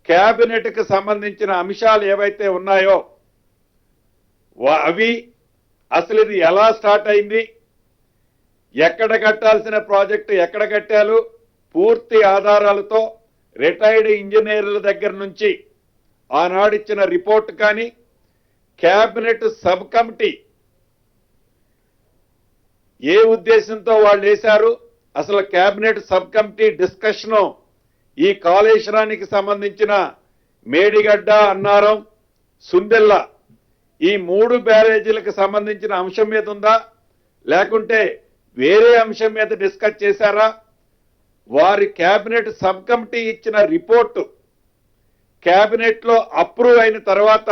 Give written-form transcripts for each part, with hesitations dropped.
Cabinet కి సంబంధించిన అంశాలు ఏవైతే ఉన్నాయో అవి అసలు ఇది ఎలా స్టార్ట్ అయింది, ఎక్కడ కట్టాల్సిన ప్రాజెక్టు ఎక్కడ కట్టారు, పూర్తి ఆధారాలతో రిటైర్డ్ ఇంజనీర్ల దగ్గర నుంచి ఆనాడిచ్చిన రిపోర్ట్ కానీ, కేబినెట్ సబ్ కమిటీ ఏ ఉద్దేశంతో వాళ్ళు వేశారు, అసలు కేబినెట్ సబ్ కమిటీ డిస్కషన్ ఈ కాళేశ్వరానికి సంబంధించిన మేడిగడ్డ, అన్నారం, సుందెల్ల ఈ 3 బ్యారేజీలకు సంబంధించిన అంశం మీద ఉందా, లేకుంటే వేరే అంశం మీద డిస్కస్ చేశారా? వారి కేబినెట్ సబ్ కమిటీ ఇచ్చిన రిపోర్టు కేబినెట్ లో అప్రూవ్ అయిన తర్వాత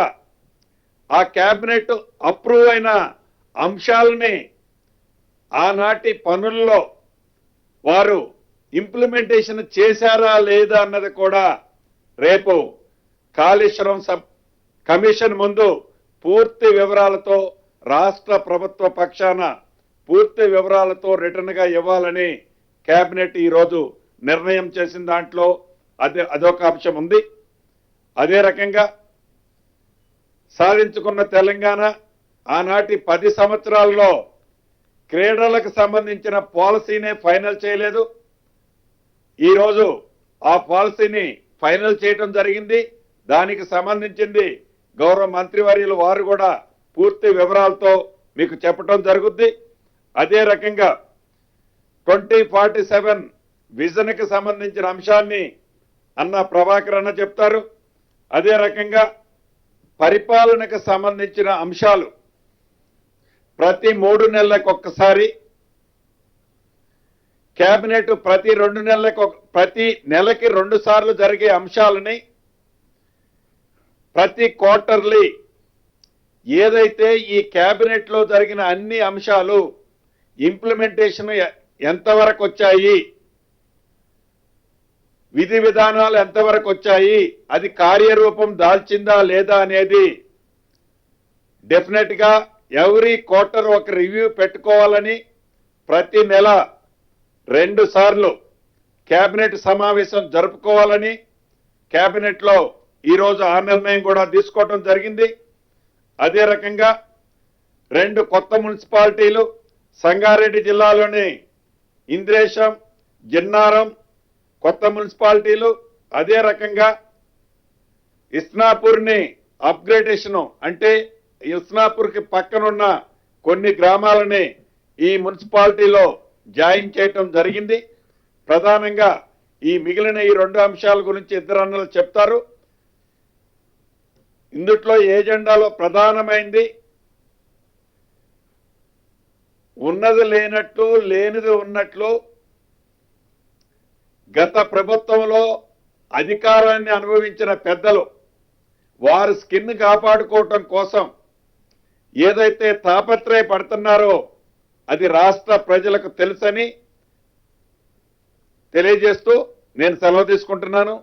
ఆ కేబినెట్ అప్రూవ్ అయిన అంశాలని ఆనాటి పనుల్లో వారు ఇంప్లిమెంటేషన్ చేశారా లేదా అన్నది కూడా రేపు కాళేశ్వరం సబ్ కమిషన్ ముందు పూర్తి వివరాలతో రాష్ట్ర ప్రభుత్వ పక్షాన పూర్తి వివరాలతో రిటర్న్ గా ఇవ్వాలని కేబినెట్ ఈ రోజు నిర్ణయం చేసిన దాంట్లో అదొక అంశం ఉంది. అదే రకంగా సాధించుకున్న తెలంగాణ ఆనాటి 10 సంవత్సరాల్లో క్రీడలకు సంబంధించిన పాలసీనే ఫైనల్ చేయలేదు. ఈ రోజు ఆ పాలసీని ఫైనల్ చేయడం జరిగింది. దానికి సంబంధించింది గౌరవ మంత్రివర్యులు వారు కూడా పూర్తి వివరాలతో మీకు చెప్పడం జరుగుద్ది. అదే రకంగా 2047 విజన్ కి సంబంధించిన అంశాన్ని అన్న ప్రభాకర్ అన్న చెప్తారు. అదే రకంగా పరిపాలనకు సంబంధించిన అంశాలు ప్రతి 3 నెలలకు ఒక్కసారి, కేబినెట్ ప్రతి 2 నెలలకు ప్రతి నెలకి 2 సార్లు జరిగే అంశాలని ప్రతి క్వార్టర్లీ ఏదైతే ఈ కేబినెట్ లో జరిగిన అన్ని అంశాలు ఇంప్లిమెంటేషన్ ఎంతవరకు వచ్చాయి, విధి విధానాలు ఎంతవరకు వచ్చాయి, అది కార్యరూపం దాల్చిందా లేదా అనేది డెఫినెట్ గా ఎవ్రీ క్వార్టర్ ఒక రివ్యూ పెట్టుకోవాలని ప్రతి నెల 2 సార్లు కేబినెట్ సమావేశం జరుపుకోవాలని కేబినెట్ లో ఈ రోజు ఆ నిర్ణయం కూడా తీసుకోవడం జరిగింది. అదే రకంగా 2 కొత్త మున్సిపాలిటీలు సంగారెడ్డి జిల్లాలోని ఇంద్రేశం, జిన్నారం కొత్త మున్సిపాలిటీలు, అదే రకంగా ఇస్నాపూర్ని అప్గ్రేడేషన్ అంటే ఇస్నాపూర్కి పక్కనున్న కొన్ని గ్రామాలని ఈ మున్సిపాలిటీలో జాయిన్ చేయటం జరిగింది. ప్రధానంగా ఈ మిగిలిన ఈ 2 అంశాల గురించి ఇద్దరు అన్నలు చెప్తారు. ఇందుట్లో ఏజెండాలో ప్రధానమైంది ఉన్నది లేనట్టు లేనిది ఉన్నట్లు గత ప్రభుత్వంలో అధికారాన్ని అనుభవించిన పెద్దలు వారి స్కిన్ కాపాడుకోవటం కోసం ఏదైతే తాపత్రయపడుతున్నారో అది రాష్ట్ర ప్రజలకు తెలుసని తెలియజేస్తూ నేను సెలవు తీసుకుంటున్నాను.